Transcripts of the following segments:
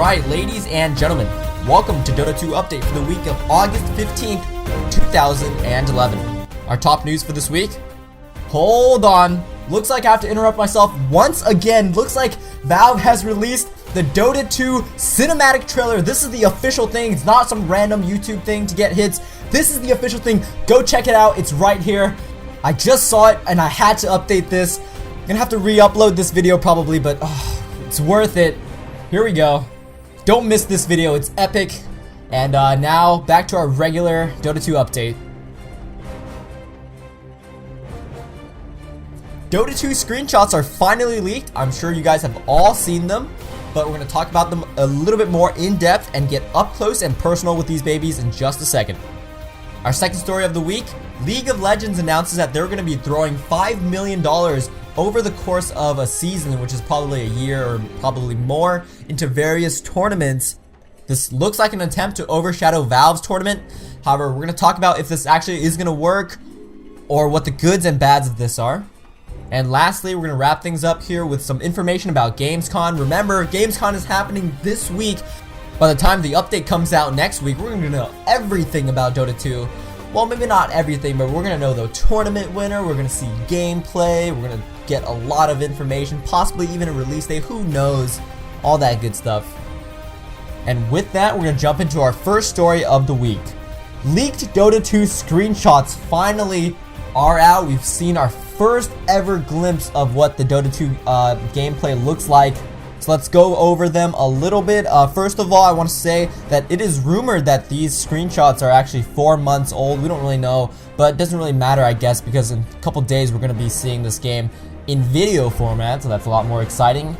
Alright, ladies and gentlemen, welcome to Dota 2 update for the week of August 15th, 2011. Our top news for this week? Hold on. Looks like I have to interrupt myself once again. Looks like Valve has released the Dota 2 cinematic trailer. This is the official thing. It's not some random YouTube thing to get hits. This is the official thing. Go check it out. It's right here. I just saw it and I had to update this. I'm gonna have to re-upload this video probably, but it's worth it. Here we go. Don't miss this video. It's epic. And now back to our regular Dota 2 update. Dota 2 screenshots are finally leaked. I'm sure you guys have all seen them, but we're going to talk about them a little bit more in depth and get up close and personal with these babies in just a second. Our second story of the week, League of Legends announces that they're going to be throwing $5 million over the course of a season, which is probably a year or probably more, into various tournaments. This looks like an attempt to overshadow Valve's tournament. However, we're going to talk about if this actually is going to work or what the goods and bads of this are. And lastly, we're going to wrap things up here with some information about Gamescom. Remember, Gamescom is happening this week. By the time the update comes out next week, we're going to know everything about Dota 2. Well, maybe not everything, but we're going to know the tournament winner. We're going to see gameplay. We're going to get a lot of information, possibly even a release date. Who knows? All that good stuff. And with that, we're going to jump into our first story of the week. Leaked Dota 2 screenshots finally are out. We've seen our first ever glimpse of what the Dota 2 gameplay looks like. So let's go over them a little bit. First of all, I want to say that it is rumored that these screenshots are actually 4 months old. We don't really know, but it doesn't really matter, I guess, because in a couple days we're going to be seeing this game in video format, so that's a lot more exciting.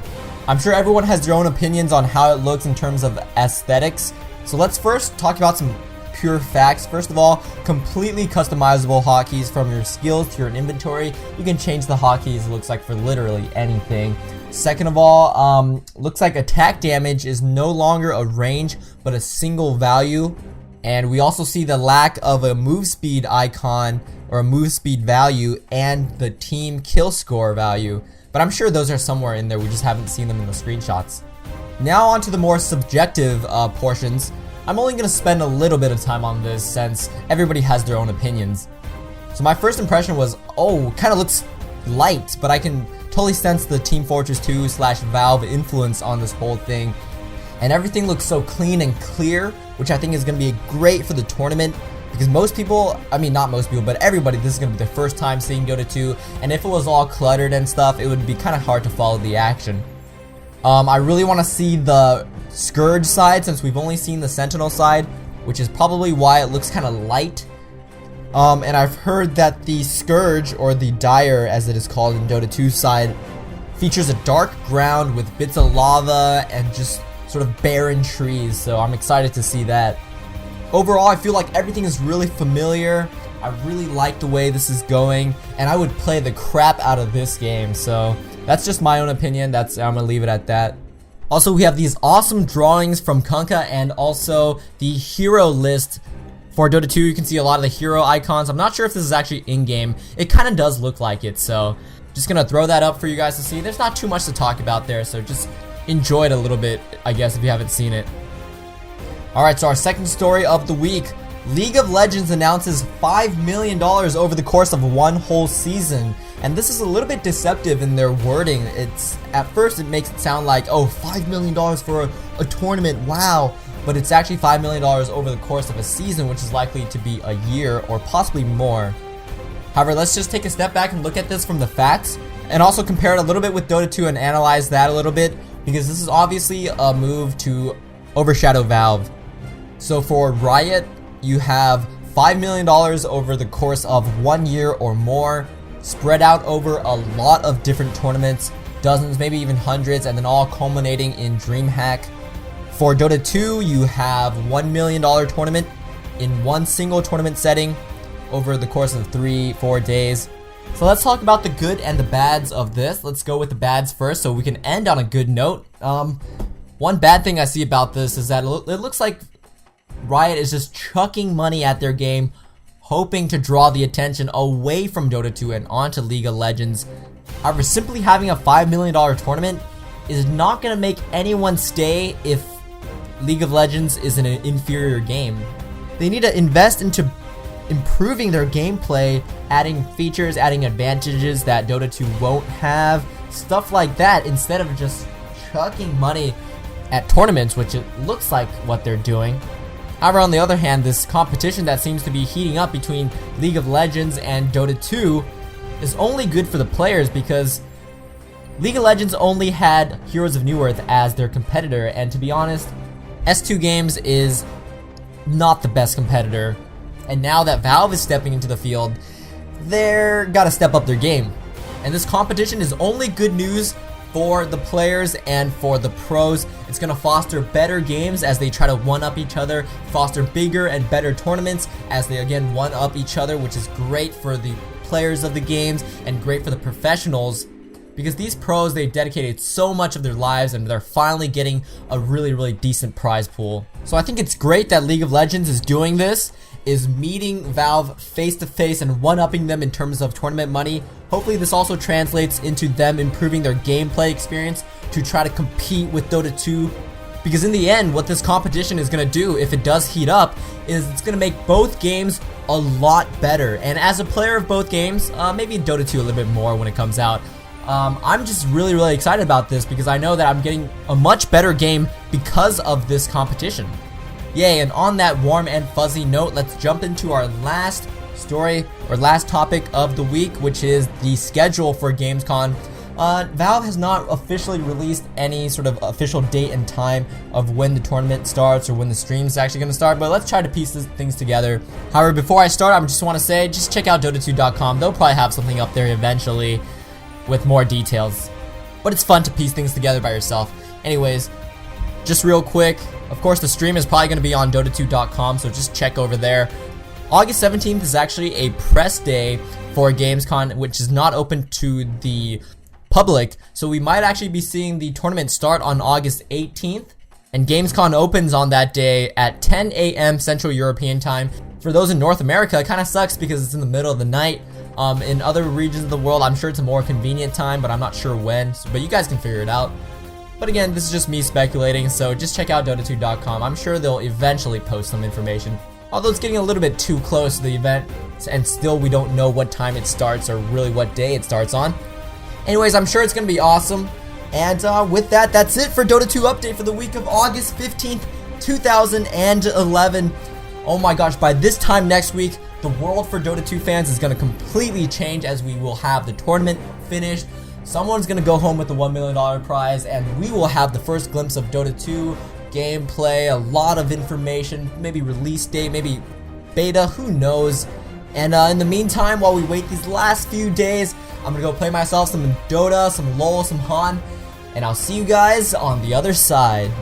I'm sure everyone has their own opinions on how it looks in terms of aesthetics. So let's first talk about some pure facts. First of all, completely customizable hotkeys from your skills to your inventory. You can change the hotkeys, it looks like, for literally anything. Second of all, looks like attack damage is no longer a range but a single value. And we also see the lack of a move speed icon or a move speed value and the team kill score value. But I'm sure those are somewhere in there, we just haven't seen them in the screenshots. Now on to the more subjective portions. I'm only going to spend a little bit of time on this since everybody has their own opinions. So my first impression was, kind of looks light, but I can totally sense the Team Fortress 2 / Valve influence on this whole thing. And everything looks so clean and clear, which I think is going to be great for the tournament. Because most people, I mean not most people, but everybody, this is going to be their first time seeing Dota 2. And if it was all cluttered and stuff, it would be kind of hard to follow the action. I really want to see the Scourge side since we've only seen the Sentinel side, which is probably why it looks kind of light. And I've heard that the Scourge, or the Dire as it is called in Dota 2 side, features a dark ground with bits of lava and just sort of barren trees, so I'm excited to see that. Overall, I feel like everything is really familiar. I really like the way this is going, and I would play the crap out of this game, so that's just my own opinion. I'm gonna leave it at that. Also, we have these awesome drawings from Kunkka and also the hero list for Dota 2. You can see a lot of the hero icons. I'm not sure if this is actually in-game. It kind of does look like it, so just gonna throw that up for you guys to see. There's not too much to talk about there, so just enjoy it a little bit, I guess, if you haven't seen it. Alright, so our second story of the week. League of Legends announces $5 million over the course of one whole season. And this is a little bit deceptive in their wording. At first it makes it sound like, $5 million for a tournament, wow. But it's actually $5 million over the course of a season, which is likely to be a year or possibly more. However, let's just take a step back and look at this from the facts, and also compare it a little bit with Dota 2 and analyze that a little bit, because this is obviously a move to overshadow Valve. So for Riot, you have $5 million over the course of 1 year or more, spread out over a lot of different tournaments, dozens, maybe even hundreds, and then all culminating in DreamHack. For Dota 2, you have $1 million tournament in one single tournament setting over the course of 3-4 days. So let's talk about the good and the bads of this. Let's go with the bads first so we can end on a good note. One bad thing I see about this is that it looks like Riot is just chucking money at their game, hoping to draw the attention away from Dota 2 and onto League of Legends. However, simply having a $5 million tournament is not going to make anyone stay if League of Legends is an inferior game. They need to invest into improving their gameplay, adding features, adding advantages that Dota 2 won't have, stuff like that, instead of just chucking money at tournaments, which it looks like what they're doing. However, on the other hand, this competition that seems to be heating up between League of Legends and Dota 2 is only good for the players, because League of Legends only had Heroes of Newerth as their competitor, and to be honest, S2 Games is not the best competitor. And now that Valve is stepping into the field, they're gotta step up their game. And this competition is only good news for the players and for the pros. It's gonna foster better games as they try to one-up each other, foster bigger and better tournaments as they again one-up each other, which is great for the players of the games and great for the professionals, because these pros, they've dedicated so much of their lives and they're finally getting a really decent prize pool. So I think it's great that League of Legends is doing this, is meeting Valve face to face and one-upping them in terms of tournament money. Hopefully this also translates into them improving their gameplay experience to try to compete with Dota 2, because in the end what this competition is going to do, if it does heat up, is it's going to make both games a lot better. And as a player of both games, maybe Dota 2 a little bit more when it comes out, I'm just really excited about this, because I know that I'm getting a much better game because of this competition. Yay, and on that warm and fuzzy note, let's jump into our last story, or last topic of the week, which is the schedule for Gamescom. Valve has not officially released any sort of official date and time of when the tournament starts or when the stream is actually going to start, but let's try to piece things together. However, before I start, I just want to say, just check out Dota2.com. They'll probably have something up there eventually with more details, but it's fun to piece things together by yourself. Anyways, just real quick, of course the stream is probably going to be on Dota2.com, so just check over there. August 17th is actually a press day for Gamescom, which is not open to the public, so we might actually be seeing the tournament start on August 18th, and Gamescom opens on that day at 10 a.m. Central European time. For those in North America, it kind of sucks because it's in the middle of the night. In other regions of the world, I'm sure it's a more convenient time, but I'm not sure when, but you guys can figure it out. But again, this is just me speculating, so just check out Dota2.com. I'm sure they'll eventually post some information. Although it's getting a little bit too close to the event, and still we don't know what time it starts or really what day it starts on. Anyways, I'm sure it's going to be awesome. And with that, that's it for Dota 2 update for the week of August 15th, 2011. Oh my gosh, by this time next week, the world for Dota 2 fans is going to completely change, as we will have the tournament finished. Someone's going to go home with the $1 million prize, and we will have the first glimpse of Dota 2 gameplay, a lot of information, maybe release date, maybe beta, who knows. And in the meantime, while we wait these last few days, I'm going to go play myself some Dota, some LoL, some Han, and I'll see you guys on the other side.